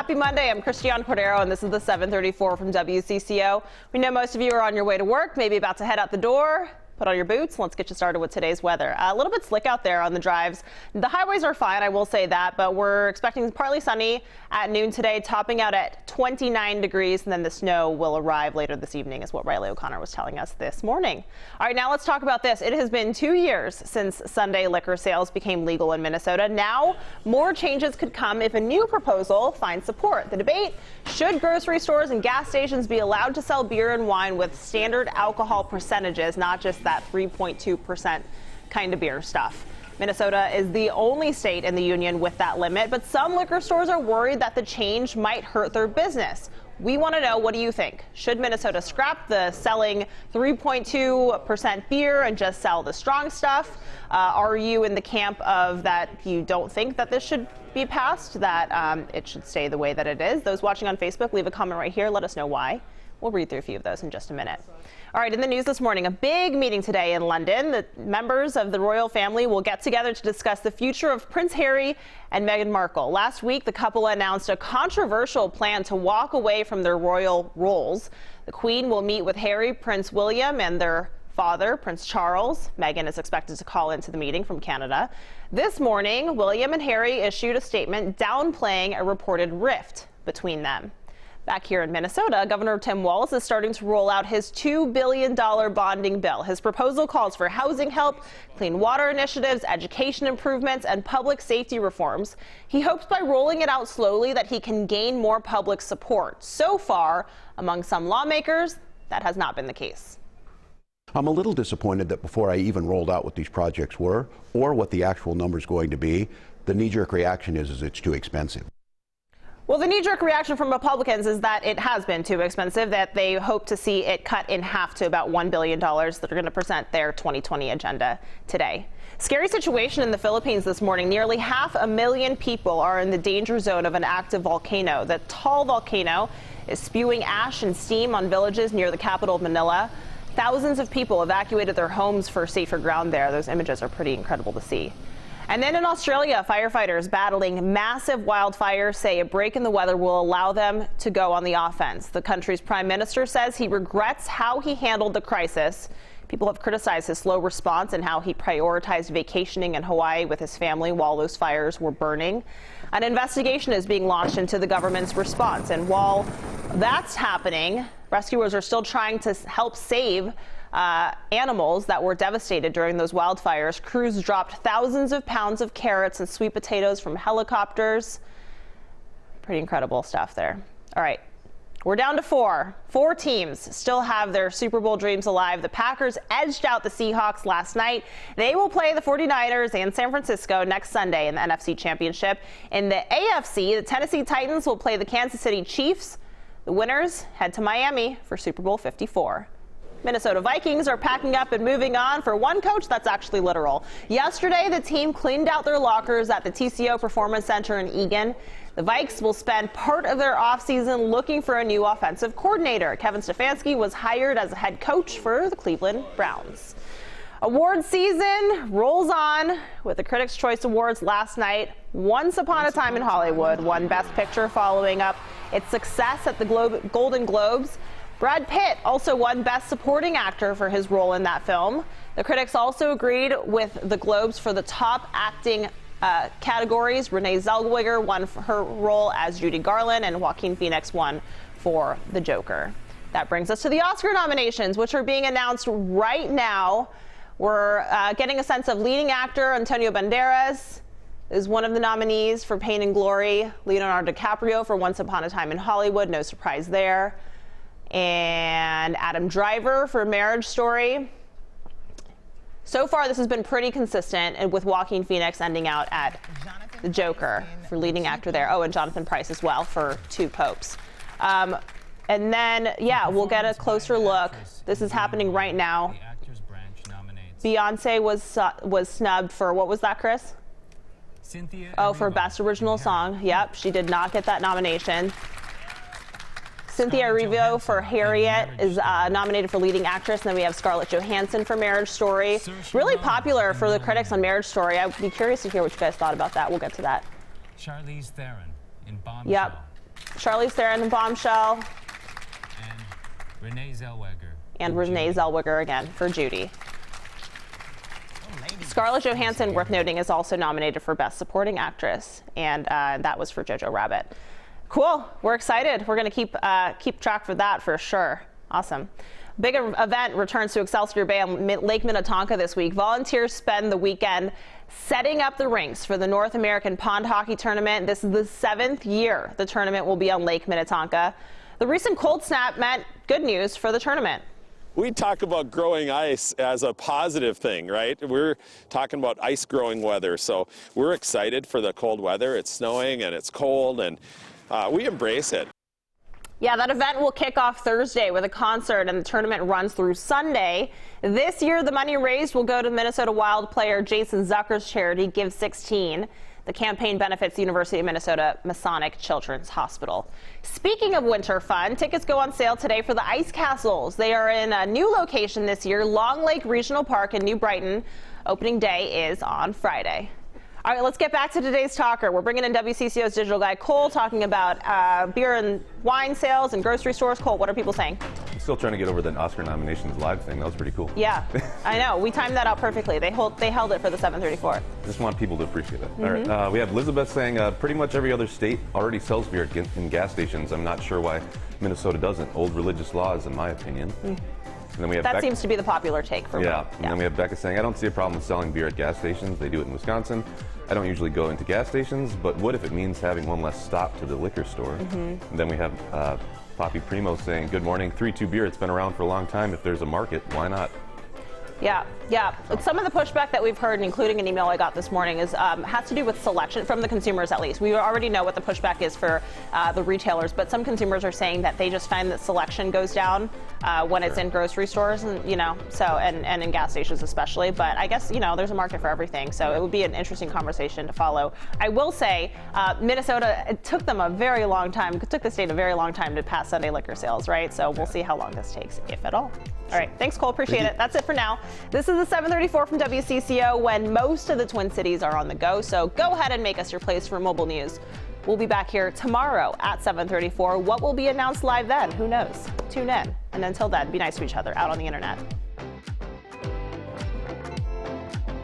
Happy Monday. I'm Christiane Cordero, and this is the 734 from WCCO. We know most of you are on your way to work, maybe about to head out the door. Put on your boots. Let's get you started with today's weather. A little bit slick out there on the drives. The highways are fine, I will say that, but we're expecting partly sunny at noon today, topping out at 29 degrees, and then the snow will arrive later this evening, is what Riley O'Connor was telling us this morning. All right, now let's talk about this. It has been 2 years since Sunday liquor sales became legal in Minnesota. Now, more changes could come if a new proposal finds support. The debate: should grocery stores and gas stations be allowed to sell beer and wine with standard alcohol percentages, not just that 3.2% kind of beer stuff. Minnesota is the only state in the union with that limit, but some liquor stores are worried that the change might hurt their business. We want to know, what do you think? Should Minnesota scrap the selling 3.2% beer and just sell the strong stuff? Are you in the camp of that you don't think that this should be passed, that it should stay the way that it is? Those watching on Facebook, leave a comment right here. Let us know why. We'll read through a few of those in just a minute. All right, in the news this morning, a big meeting today in London. The members of the royal family will get together to discuss the future of Prince Harry and Meghan Markle. Last week, the couple announced a controversial plan to walk away from their royal roles. The Queen will meet with Harry, Prince William, and their father, Prince Charles. Meghan is expected to call into the meeting from Canada. This morning, William and Harry issued a statement downplaying a reported rift between them. Back here in Minnesota, Governor Tim Walz is starting to roll out his $2 billion bonding bill. His proposal calls for housing help, clean water initiatives, education improvements, and public safety reforms. He hopes by rolling it out slowly that he can gain more public support. So far, among some lawmakers, that has not been the case. I'm a little disappointed that before I even rolled out what these projects were or what the actual number is going to be, the knee-jerk reaction is it's too expensive. Well, the knee-jerk reaction from Republicans is that it has been too expensive, that they hope to see it cut in half to about $1 billion that are going to present their 2020 agenda today. Scary situation in the Philippines this morning. Nearly 500,000 people are in the danger zone of an active volcano. The tall volcano is spewing ash and steam on villages near the capital of Manila. Thousands of people evacuated their homes for safer ground there. Those images are pretty incredible to see. And then in Australia, firefighters battling massive wildfires say a break in the weather will allow them to go on the offense. The country's prime minister says he regrets how he handled the crisis. People have criticized his slow response and how he prioritized vacationing in Hawaii with his family while those fires were burning. An investigation is being launched into the government's response. And while that's happening, rescuers are still trying to help save animals that were devastated during those wildfires. Crews dropped thousands of pounds of carrots and sweet potatoes from helicopters. Pretty incredible stuff there. All right, we're down to four. Four teams still have their Super Bowl dreams alive. The Packers edged out the Seahawks last night. They will play the 49ers and San Francisco next Sunday in the NFC Championship. In the AFC, the Tennessee Titans will play the Kansas City Chiefs. The winners head to Miami for Super Bowl 54. Minnesota Vikings are packing up and moving on. For one coach, that's actually literal. Yesterday, the team cleaned out their lockers at the TCO Performance Center in Eagan. The Vikes will spend part of their offseason looking for a new offensive coordinator. Kevin Stefanski was hired as a head coach for the Cleveland Browns. Award season rolls on with the Critics' Choice Awards last night. Once Upon a Time in Hollywood won Best Picture following up its success at the Golden Globes. Brad Pitt also won Best Supporting Actor for his role in that film. The critics also agreed with the Globes for the top acting categories. Renee Zellweger won for her role as Judy Garland, and Joaquin Phoenix won for the Joker. That brings us to the Oscar nominations, which are being announced right now. We're getting a sense of leading actor. Antonio Banderas is one of the nominees for Pain and Glory. Leonardo DiCaprio for Once Upon a Time in Hollywood, no surprise there. And Adam Driver for Marriage Story. So far, this has been pretty consistent, and with Joaquin Phoenix ending out at the Joker for leading actor there. Oh, and Jonathan Pryce as well for Two Popes. And then, yeah, we'll get a closer look. This is happening right now. Beyonce was snubbed for, what was that, Chris? Oh, for Best Original Song. Yep, she did not get that nomination. Cynthia Erivo for Harriet is nominated for leading actress. And then we have Scarlett Johansson for Marriage Story. Really popular for the critics on Marriage Story. I'd be curious to hear what you guys thought about that. We'll get to that. Charlize Theron in Bombshell. Yep. Charlize Theron and Bombshell. And Renee Zellweger. And Renee Zellweger again for Judy. Scarlett Johansson, worth noting, is also nominated for Best Supporting Actress, and that was for Jojo Rabbit. Cool. We're excited. We're going to keep track for that for sure. Awesome. Big event returns to Excelsior Bay on Lake Minnetonka this week. Volunteers spend the weekend setting up the rinks for the North American Pond Hockey Tournament. This is the 7th year the tournament will be on Lake Minnetonka. The recent cold snap meant good news for the tournament. We talk about growing ice as a positive thing, right? We're talking about ice growing weather, so we're excited for the cold weather. It's snowing and it's cold, and we embrace it. Yeah, that event will kick off Thursday with a concert, and the tournament runs through Sunday. This year, the money raised will go to Minnesota Wild player Jason Zucker's charity, Give 16. The campaign benefits the University of Minnesota Masonic Children's Hospital. Speaking of winter fun, tickets go on sale today for the Ice Castles. They are in a new location this year, Long Lake Regional Park in New Brighton. Opening day is on Friday. All right, let's get back to today's talker. We're bringing in WCCO's digital guy, Cole, talking about beer and wine sales and grocery stores. Cole, what are people saying? I'm still trying to get over the Oscar nominations live thing. That was pretty cool. Yeah, I know. We timed that out perfectly. They held it for the 7:34. Just want people to appreciate it. All right, we have Elizabeth saying pretty much every other state already sells beer in gas stations. I'm not sure why Minnesota doesn't. Old religious laws, in my opinion. And then we have that seems to be the popular take for yeah. And then we have Becca saying, I don't see a problem with selling beer at gas stations. They do it in Wisconsin. I don't usually go into gas stations, but what if it means having one less stop to the liquor store? And then we have Poppy Primo saying, good morning, 3-2 beer. It's been around for a long time. If there's a market, why not? Yeah. Some of the pushback that we've heard, including an email I got this morning, is has to do with selection from the consumers. At least we already know what the pushback is for the retailers, but some consumers are saying that they just find that selection goes down when it's in grocery stores, and and in gas stations especially. But I guess there's a market for everything, so it would be an interesting conversation to follow. I will say, Minnesota, it took them a very long time. It took the state a very long time to pass Sunday liquor sales, right? So we'll see how long this takes, if at all. All right, thanks, Cole. Appreciate it. That's it for now. This is the 7:34 from WCCO, when most of the Twin Cities are on the go. So go ahead and make us your place for mobile news. We'll be back here tomorrow at 7:34. What will be announced live then? Who knows? Tune in. And until then, be nice to each other out on the internet.